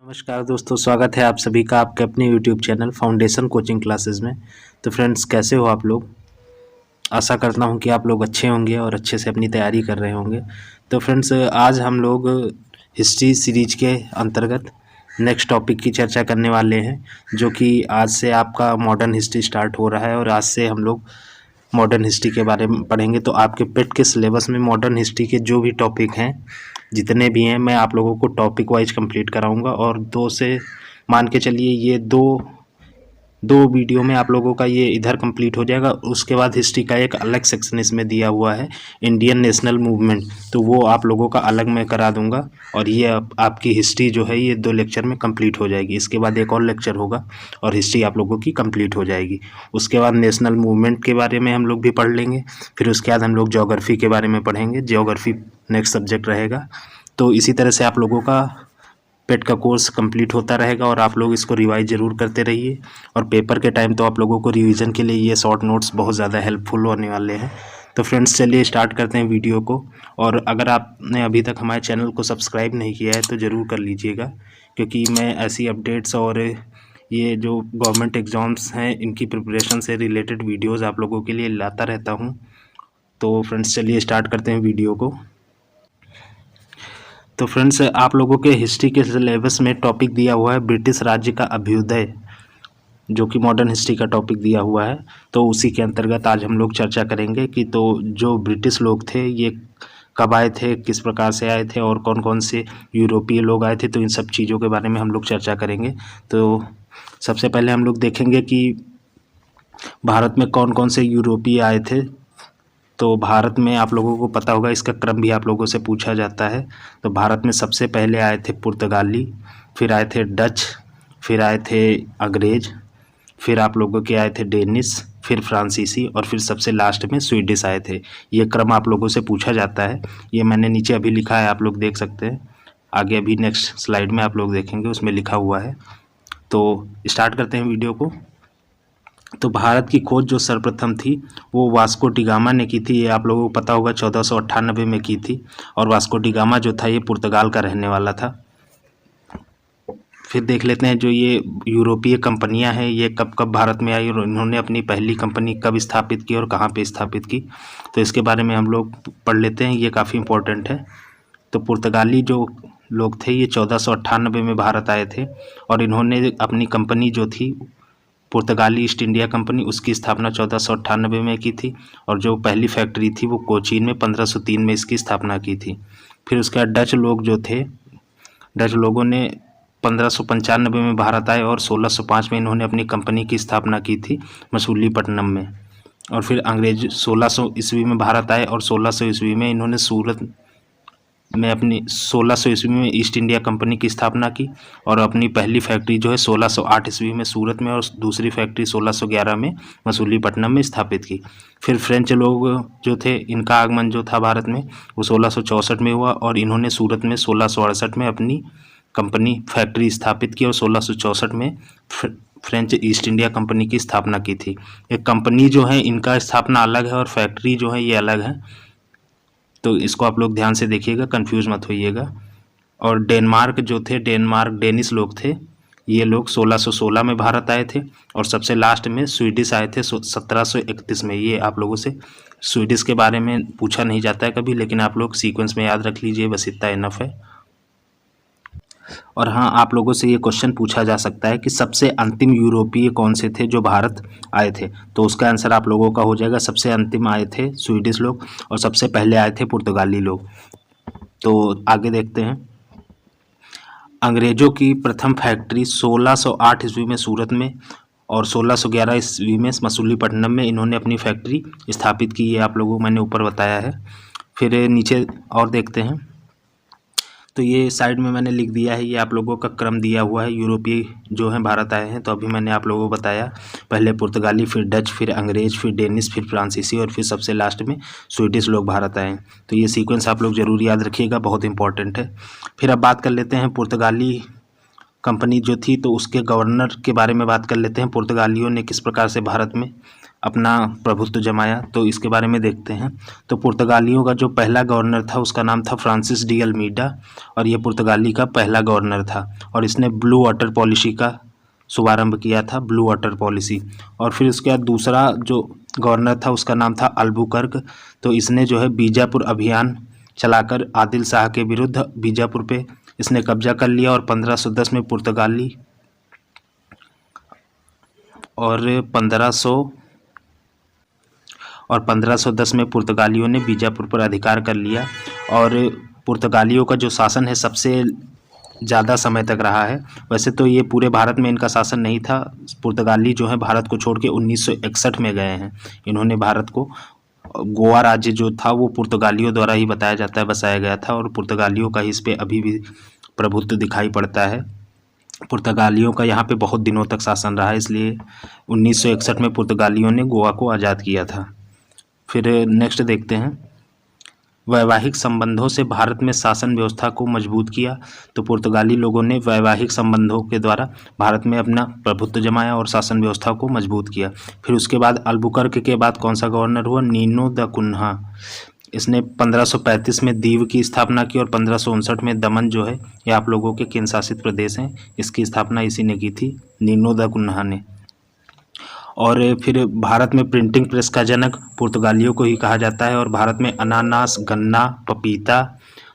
नमस्कार दोस्तों, स्वागत है आप सभी का आपके अपने YouTube channel foundation coaching classes में। तो फ्रेंड्स, कैसे हो आप लोग? आशा करता हूं कि आप लोग अच्छे होंगे और अच्छे से अपनी तैयारी कर रहे होंगे। तो फ्रेंड्स, आज हम लोग हिस्ट्री सीरीज के अंतर्गत नेक्स्ट टॉपिक की चर्चा करने वाले हैं, जो कि आज से आपका मॉडर्न हिस्ट्री स्टार्ट हो रहा है और आज से हम लोग मॉडर्न हिस्ट्री के बारे में पढ़ेंगे। तो आपके पेट के सिलेबस में मॉडर्न हिस्ट्री के जो भी टॉपिक हैं, जितने भी हैं, मैं आप लोगों को टॉपिक वाइज कंप्लीट कराऊंगा। और दो से मान के चलिए, ये दो वीडियो में आप लोगों का ये इधर कंप्लीट हो जाएगा। उसके बाद हिस्ट्री का एक अलग सेक्शन इसमें दिया हुआ है, इंडियन नेशनल मूवमेंट, तो वो आप लोगों का अलग मैं करा दूंगा। और ये आपकी हिस्ट्री जो है ये 2 लेक्चर में कंप्लीट हो जाएगी। इसके बाद एक और लेक्चर होगा और हिस्ट्री आप लोगों की कंप्लीट हो जाएगी। उसके बाद नेशनल मूवमेंट के बारे में हम लोग भी पढ़ लेंगे। फिर उसके बाद हम लोग ज्योग्राफी के बारे में पढ़ेंगे। ज्योग्राफी नेक्स्ट सब्जेक्ट रहेगा। तो इसी तरह से आप लोगों का पेट का कोर्स कंप्लीट होता रहेगा और आप लोग इसको रिवाइज ज़रूर करते रहिए। और पेपर के टाइम तो आप लोगों को रिवीजन के लिए ये शॉर्ट नोट्स बहुत ज़्यादा हेल्पफुल होने वाले हैं। तो फ्रेंड्स, चलिए स्टार्ट करते हैं वीडियो को। और अगर आपने अभी तक हमारे चैनल को सब्सक्राइब नहीं किया है तो ज़रूर कर लीजिएगा, क्योंकि मैं ऐसी अपडेट्स और ये जो गवर्नमेंट एग्ज़ाम्स हैं इनकी प्रिपरेशन से रिलेटेड वीडियोज़ आप लोगों के लिए लाता रहता हूँ। तो फ्रेंड्स, चलिए स्टार्ट करते हैं वीडियो को। तो फ्रेंड्स, आप लोगों के हिस्ट्री के सिलेबस में टॉपिक दिया हुआ है ब्रिटिश राज्य का अभ्युदय, जो कि मॉडर्न हिस्ट्री का टॉपिक दिया हुआ है। तो उसी के अंतर्गत आज हम लोग चर्चा करेंगे कि तो जो ब्रिटिश लोग थे ये कब आए थे, किस प्रकार से आए थे और कौन कौन से यूरोपीय लोग आए थे। तो इन सब चीज़ों के बारे में हम लोग चर्चा करेंगे। तो सबसे पहले हम लोग देखेंगे कि भारत में कौन कौन से यूरोपीय आए थे। तो भारत में आप लोगों को पता होगा, इसका क्रम भी आप लोगों से पूछा जाता है। तो भारत में सबसे पहले आए थे पुर्तगाली, फिर आए थे डच, फिर आए थे अंग्रेज, फिर आप लोगों के आए थे डेनिस, फिर फ्रांसीसी और फिर सबसे लास्ट में स्वीडिश आए थे। ये क्रम आप लोगों से पूछा जाता है। ये मैंने नीचे अभी लिखा है, आप लोग देख सकते हैं। आगे अभी नेक्स्ट स्लाइड में आप लोग देखेंगे, उसमें लिखा हुआ है। तो स्टार्ट करते हैं वीडियो को। तो भारत की खोज जो सर्वप्रथम थी वो वास्को डी गामा ने की थी। ये आप लोगों को पता होगा 1498 में की थी। और वास्को डी गामा जो था ये पुर्तगाल का रहने वाला था। फिर देख लेते हैं जो ये यूरोपीय कंपनियां हैं ये कब कब भारत में आई और इन्होंने अपनी पहली कंपनी कब स्थापित की और कहाँ पे स्थापित की। तो इसके बारे में हम लोग पढ़ लेते हैं, ये काफ़ी इम्पोर्टेंट है। तो पुर्तगाली जो लोग थे ये 1498 में भारत आए थे और इन्होंने अपनी कंपनी जो थी पुर्तगाली ईस्ट इंडिया कंपनी, उसकी स्थापना 1498 में की थी। और जो पहली फैक्ट्री थी वो कोचीन में 1503 में इसकी स्थापना की थी। फिर उसके बाद डच लोग जो थे, डच लोगों ने 1595 में भारत आए और 1605 में इन्होंने अपनी कंपनी की स्थापना की थी मसूलीपट्टनम में। और फिर अंग्रेज 1600 ईस्वी में भारत आए और 1600 ईस्वी में इन्होंने सूरत में अपनी 1600 ईस्वी में ईस्ट इंडिया कंपनी की स्थापना की। और अपनी पहली फैक्ट्री जो है 1608 ईस्वी में सूरत में और दूसरी फैक्ट्री 1611 में मसूलीपट्टनम में स्थापित की। फिर फ्रेंच लोग जो थे, इनका आगमन जो था भारत में वो 1664 में हुआ और इन्होंने सूरत में 1668 में अपनी कंपनी फैक्ट्री स्थापित की और 1664 में फ्रेंच ईस्ट इंडिया कंपनी की स्थापना की थी। एक कंपनी जो है इनका स्थापना अलग है और फैक्ट्री जो है ये अलग है। तो इसको आप लोग ध्यान से देखिएगा, कंफ्यूज मत होइएगा। और डेनमार्क जो थे, डेनिस लोग थे, ये लोग 1616 में भारत आए थे। और सबसे लास्ट में स्वीडिश आए थे 1731 में। ये आप लोगों से स्वीडिश के बारे में पूछा नहीं जाता है कभी, लेकिन आप लोग सीक्वेंस में याद रख लीजिए, बस इतना इनफ है। और हाँ, आप लोगों से ये क्वेश्चन पूछा जा सकता है कि सबसे अंतिम यूरोपीय कौन से थे जो भारत आए थे। तो उसका आंसर आप लोगों का हो जाएगा, सबसे अंतिम आए थे स्वीडिश लोग और सबसे पहले आए थे पुर्तगाली लोग। तो आगे देखते हैं। अंग्रेजों की प्रथम फैक्ट्री 1608 ईस्वी में सूरत में और 1611 ईस्वी में मसूलीपट्टनम में इन्होंने अपनी फैक्ट्री स्थापित की। ये आप लोगों को मैंने ऊपर बताया है। फिर नीचे और देखते हैं। तो ये साइड में मैंने लिख दिया है, ये आप लोगों का क्रम दिया हुआ है। यूरोपीय जो हैं भारत आए हैं। तो अभी मैंने आप लोगों को बताया, पहले पुर्तगाली, फिर डच, फिर अंग्रेज, फिर डेनिस, फिर फ्रांसीसी और फिर सबसे लास्ट में स्वीडिश लोग भारत आए हैं। तो ये सीक्वेंस आप लोग ज़रूर याद रखिएगा, बहुत इंपॉर्टेंट है। फिर अब बात कर लेते हैं पुर्तगाली कंपनी जो थी तो उसके गवर्नर के बारे में बात कर लेते हैं। पुर्तगालियों ने किस प्रकार से भारत में अपना प्रभुत्व जमाया, तो इसके बारे में देखते हैं। तो पुर्तगालियों का जो पहला गवर्नर था उसका नाम था फ्रांसिस डी अल्मीडा, और ये पुर्तगाली का पहला गवर्नर था, और इसने ब्लू वाटर पॉलिसी का शुभारंभ किया था, ब्लू वाटर पॉलिसी। और फिर उसके बाद दूसरा जो गवर्नर था उसका नाम था अल्बुकर्क। तो इसने जो है बीजापुर अभियान चलाकर आदिल शाह के विरुद्ध बीजापुर पे इसने कब्जा कर लिया, और 1510 में पुर्तगाली और 1510 में पुर्तगालियों ने बीजापुर पर अधिकार कर लिया। और पुर्तगालियों का जो शासन है सबसे ज़्यादा समय तक रहा है। वैसे तो ये पूरे भारत में इनका शासन नहीं था। पुर्तगाली जो है भारत को छोड़ के 1961 में गए हैं। इन्होंने भारत को, गोवा राज्य जो था वो पुर्तगालियों द्वारा ही बताया जाता है बसाया गया था, और पुर्तगालियों का इस पे अभी भी प्रभुत्व दिखाई पड़ता है। पुर्तगालियों का यहाँ पे बहुत दिनों तक शासन रहा, इसलिए 1961 में पुर्तगालियों ने गोवा को आज़ाद किया था। फिर नेक्स्ट देखते हैं, वैवाहिक संबंधों से भारत में शासन व्यवस्था को मजबूत किया। तो पुर्तगाली लोगों ने वैवाहिक संबंधों के द्वारा भारत में अपना प्रभुत्व जमाया और शासन व्यवस्था को मजबूत किया। फिर उसके बाद अल्बुकर्क के बाद कौन सा गवर्नर हुआ? Nuno da Cunha. इसने 1535 में दीव की स्थापना की, और 1559 में दमन जो है ये आप लोगों के केंद्र शासित प्रदेश हैं, इसकी स्थापना इसी ने की थी, नीनो द कुन्हा ने। और फिर भारत में प्रिंटिंग प्रेस का जनक पुर्तगालियों को ही कहा जाता है, और भारत में अनानास, गन्ना, पपीता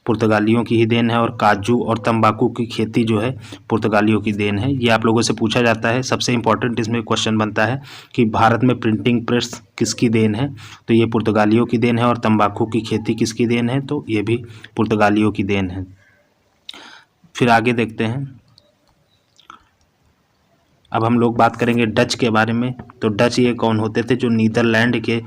पुर्तगालियों की ही देन है, और काजू और तंबाकू की खेती जो है पुर्तगालियों की देन है। ये आप लोगों से पूछा जाता है, सबसे इम्पोर्टेंट इसमें क्वेश्चन बनता है कि भारत में प्रिंटिंग प्रेस किसकी देन है? तो ये पुर्तगालियों की देन है। और तंबाकू की खेती किसकी देन है? तो ये भी पुर्तगालियों की देन है। फिर आगे देखते हैं, अब हम लोग बात करेंगे डच के बारे में। तो डच ये कौन होते थे? जो नीदरलैंड के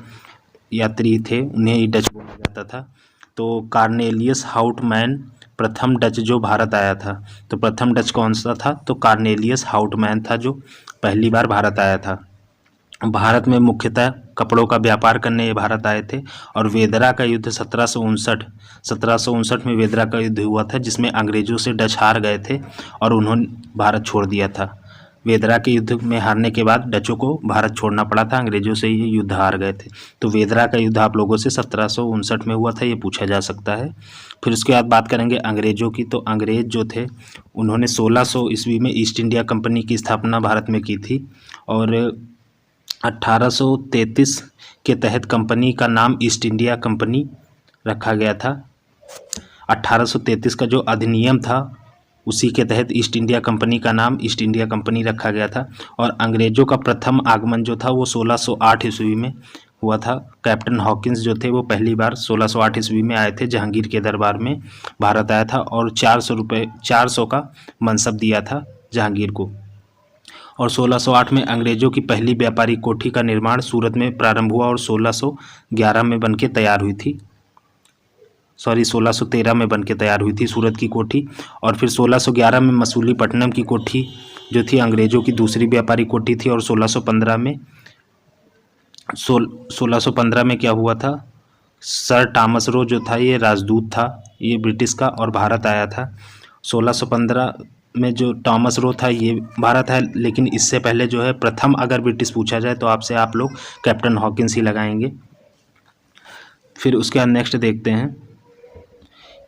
यात्री थे उन्हें ही डच बोला जाता था। तो कार्नेलियस हाउटमैन प्रथम डच जो भारत आया था। तो प्रथम डच कौन सा था? तो कार्नेलियस हाउटमैन था, जो पहली बार भारत आया था। भारत में मुख्यतः कपड़ों का व्यापार करने ये भारत आए थे। और वेदरा का युद्ध 1759 में वेदरा का युद्ध हुआ था, जिसमें अंग्रेजों से डच हार गए थे और उन्होंने भारत छोड़ दिया था। वेदरा के युद्ध में हारने के बाद डचों को भारत छोड़ना पड़ा था, अंग्रेजों से ये युद्ध हार गए थे। तो वेदरा का युद्ध आप लोगों से 1759 में हुआ था, ये पूछा जा सकता है। फिर उसके बाद बात करेंगे अंग्रेजों की। तो अंग्रेज जो थे उन्होंने 1600 ईस्वी में ईस्ट इंडिया कंपनी की स्थापना भारत में की थी, और 1833 के तहत कंपनी का नाम ईस्ट इंडिया कंपनी रखा गया था। 1833 का जो अधिनियम था उसी के तहत ईस्ट इंडिया कंपनी का नाम ईस्ट इंडिया कंपनी रखा गया था। और अंग्रेज़ों का प्रथम आगमन जो था वो 1608 ईस्वी में हुआ था। कैप्टन हॉकिंस जो थे वो पहली बार 1608 ईस्वी में आए थे, जहांगीर के दरबार में भारत आया था, और 400 का मनसब दिया था जहांगीर को। और 1608 में अंग्रेज़ों की पहली व्यापारी कोठी का निर्माण सूरत में प्रारंभ हुआ, और 1611 में बनके तैयार हुई थी, 1613 में बनके तैयार हुई थी सूरत की कोठी। और फिर 1611 में मसूलीपट्टनम की कोठी जो थी अंग्रेज़ों की दूसरी व्यापारी कोठी थी। और 1615 में क्या हुआ था? सर टॉमस रो जो था ये राजदूत था, ये ब्रिटिश का, और भारत आया था। 1615 में जो टॉमस रो था ये भारत है, लेकिन इससे पहले जो है प्रथम अगर ब्रिटिश पूछा जाए तो आपसे आप लोग कैप्टन हॉकिंस ही लगाएंगे। फिर उसके बाद नेक्स्ट देखते हैं,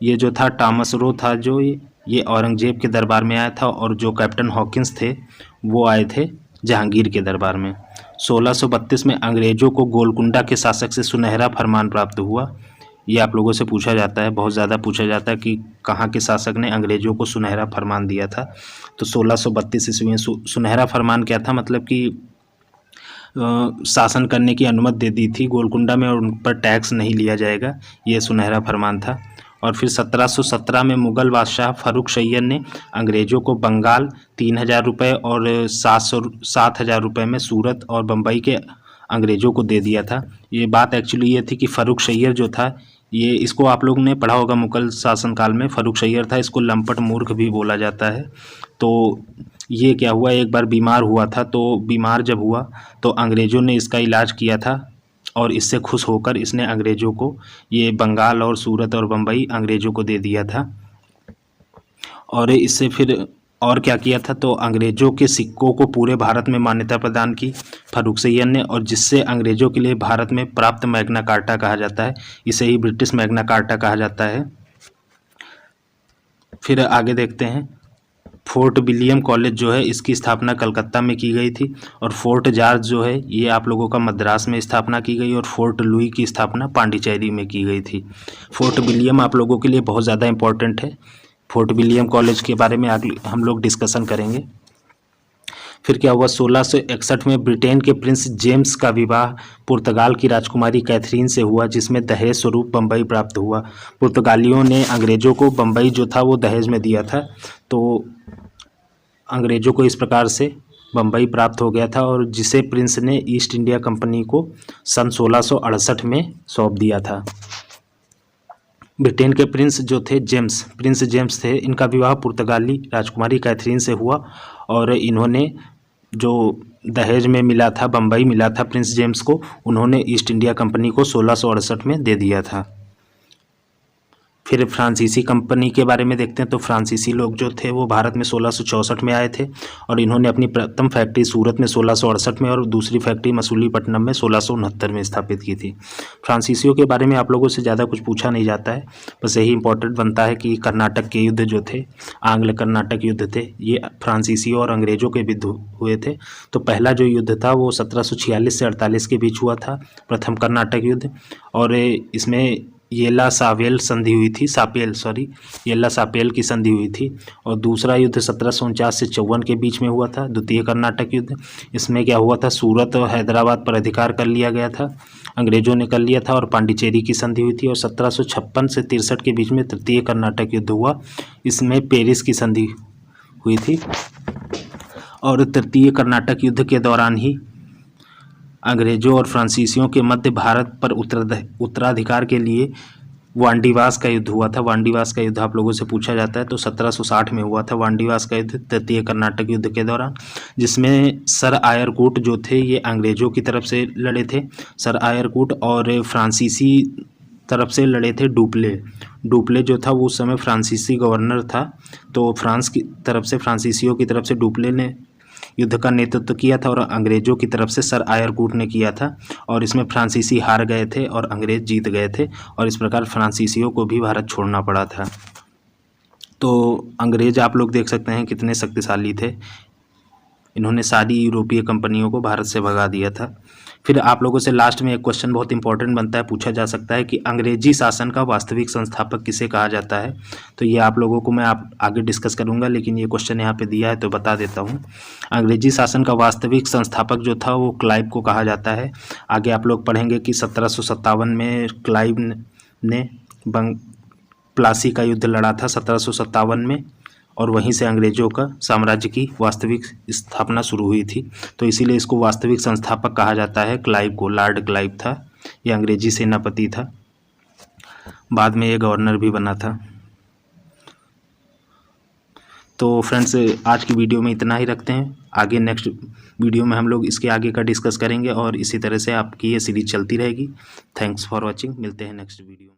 ये जो था टॉमस रो था जो ये औरंगजेब के दरबार में आया था, और जो कैप्टन हॉकिंस थे वो आए थे जहांगीर के दरबार में। 1632 में अंग्रेज़ों को गोलकुंडा के शासक से सुनहरा फरमान प्राप्त हुआ। ये आप लोगों से पूछा जाता है, बहुत ज़्यादा पूछा जाता है कि कहाँ के शासक ने अंग्रेज़ों को सुनहरा फरमान दिया था। तो 1632 ईस्वी में सुनहरा फरमान क्या था? मतलब कि शासन करने की अनुमति दे दी थी गोलकुंडा में, और उन पर टैक्स नहीं लिया जाएगा, ये सुनहरा फरमान था। और फिर 1717 में मुग़ल बादशाह फ़र्रुख सैयद ने अंग्रेज़ों को बंगाल 3000 रुपये और 7,000 रुपये में सूरत और बम्बई के अंग्रेज़ों को दे दिया था। ये बात एक्चुअली ये थी कि फ़र्रुख सैयद जो था, ये इसको आप लोग ने पढ़ा होगा मुग़ल शासनकाल में, फ़र्रुख सैयद था, इसको लंपट मूर्ख भी बोला जाता है। तो ये क्या हुआ, एक बार बीमार हुआ था, तो बीमार जब हुआ तो अंग्रेज़ों ने इसका इलाज किया था, और इससे खुश होकर इसने अंग्रेज़ों को ये बंगाल और सूरत और बम्बई अंग्रेज़ों को दे दिया था। और इससे फिर और क्या किया था, तो अंग्रेज़ों के सिक्कों को पूरे भारत में मान्यता प्रदान की फारूक सैयद ने, और जिससे अंग्रेज़ों के लिए भारत में प्राप्त मैग्ना कार्टा कहा जाता है, इसे ही ब्रिटिश मैग्ना कार्टा कहा जाता है। फिर आगे देखते हैं, फोर्ट विलियम कॉलेज जो है इसकी स्थापना कलकत्ता में की गई थी, और फोर्ट जॉर्ज जो है ये आप लोगों का मद्रास में स्थापना की गई, और फोर्ट लुई की स्थापना पांडिचेरी में की गई थी। फोर्ट विलियम आप लोगों के लिए बहुत ज़्यादा इंपॉर्टेंट है। फोर्ट विलियम कॉलेज के बारे में आगे हम लोग डिस्कशन करेंगे। फिर क्या हुआ, 1661 में ब्रिटेन के प्रिंस जेम्स का विवाह पुर्तगाल की राजकुमारी कैथरीन से हुआ, जिसमें दहेज स्वरूप बम्बई प्राप्त हुआ। पुर्तगालियों ने अंग्रेज़ों को बम्बई जो था वो दहेज में दिया था, तो अंग्रेज़ों को इस प्रकार से बम्बई प्राप्त हो गया था, और जिसे प्रिंस ने ईस्ट इंडिया कंपनी को सन 1668 में सौंप दिया था। ब्रिटेन के प्रिंस जो थे प्रिंस जेम्स थे, इनका विवाह पुर्तगाली राजकुमारी कैथरीन से हुआ, और इन्होंने जो दहेज में मिला था, बम्बई मिला था प्रिंस जेम्स को, उन्होंने ईस्ट इंडिया कंपनी को 1668 में दे दिया था। फिर फ्रांसीसी कंपनी के बारे में देखते हैं, तो फ्रांसीसी लोग जो थे वो भारत में 1664 में आए थे, और इन्होंने अपनी प्रथम फैक्ट्री सूरत में 1668 में और दूसरी फैक्ट्री मसूलीपट्टनम में 1669 में स्थापित की थी। फ्रांसीसियों के बारे में आप लोगों से ज़्यादा कुछ पूछा नहीं जाता है, बस यही इंपॉर्टेंट बनता है कि कर्नाटक के युद्ध जो थे, आंग्ल कर्नाटक युद्ध थे, ये फ्रांसीसियों और अंग्रेज़ों के बीच हुए थे। तो पहला जो युद्ध था वो 1746 से 48 के बीच हुआ था, प्रथम कर्नाटक युद्ध, और इसमें येला सापेल की संधि हुई थी। और दूसरा युद्ध 1749 से 54 के बीच में हुआ था, द्वितीय कर्नाटक युद्ध। इसमें क्या हुआ था, सूरत और हैदराबाद पर अधिकार कर लिया गया था, अंग्रेज़ों ने कर लिया था, और पांडिचेरी की संधि हुई थी। और 1756 से 63 के बीच में तृतीय कर्नाटक युद्ध हुआ, इसमें पेरिस की संधि हुई थी। और तृतीय कर्नाटक युद्ध के दौरान ही अंग्रेज़ों और फ्रांसीसियों के मध्य भारत पर उत्तराधिकार के लिए वांडीवास का युद्ध हुआ था। वांडीवास का युद्ध आप लोगों से पूछा जाता है, तो 1760 में हुआ था वांडीवास का युद्ध, तृतीय कर्नाटक युद्ध के दौरान, जिसमें सर आयरकूट जो थे ये अंग्रेज़ों की तरफ से लड़े थे, सर आयरकूट, और फ्रांसीसी तरफ से लड़े थे डुप्ले जो था वो उस समय फ्रांसीसी गवर्नर था। तो फ्रांस की तरफ से, फ्रांसीसियों की तरफ से डुप्ले ने युद्ध का नेतृत्व किया था, और अंग्रेज़ों की तरफ से सर आयरकूट ने किया था, और इसमें फ्रांसीसी हार गए थे और अंग्रेज़ जीत गए थे, और इस प्रकार फ्रांसीसियों को भी भारत छोड़ना पड़ा था। तो अंग्रेज़ आप लोग देख सकते हैं कितने शक्तिशाली थे, इन्होंने सारी यूरोपीय कंपनियों को भारत से भगा दिया था। फिर आप लोगों से लास्ट में एक क्वेश्चन बहुत इंपॉर्टेंट बनता है, पूछा जा सकता है कि अंग्रेजी शासन का वास्तविक संस्थापक किसे कहा जाता है। तो ये आप लोगों को मैं आगे डिस्कस करूंगा, लेकिन ये क्वेश्चन यहाँ पे दिया है तो बता देता हूँ। अंग्रेजी शासन का वास्तविक संस्थापक जो था वो क्लाइव को कहा जाता है। आगे आप लोग पढ़ेंगे कि 1757 में क्लाइव ने प्लासी का युद्ध लड़ा था 1757 में, और वहीं से अंग्रेज़ों का साम्राज्य की वास्तविक स्थापना शुरू हुई थी। तो इसीलिए इसको वास्तविक संस्थापक कहा जाता है क्लाइव को। लॉर्ड क्लाइव था, ये अंग्रेजी सेनापति था, बाद में ये गवर्नर भी बना था। तो फ्रेंड्स, आज की वीडियो में इतना ही रखते हैं, आगे नेक्स्ट वीडियो में हम लोग इसके आगे का डिस्कस करेंगे, और इसी तरह से आपकी ये सीरीज चलती रहेगी। थैंक्स फॉर वॉचिंग, मिलते हैं नेक्स्ट वीडियो।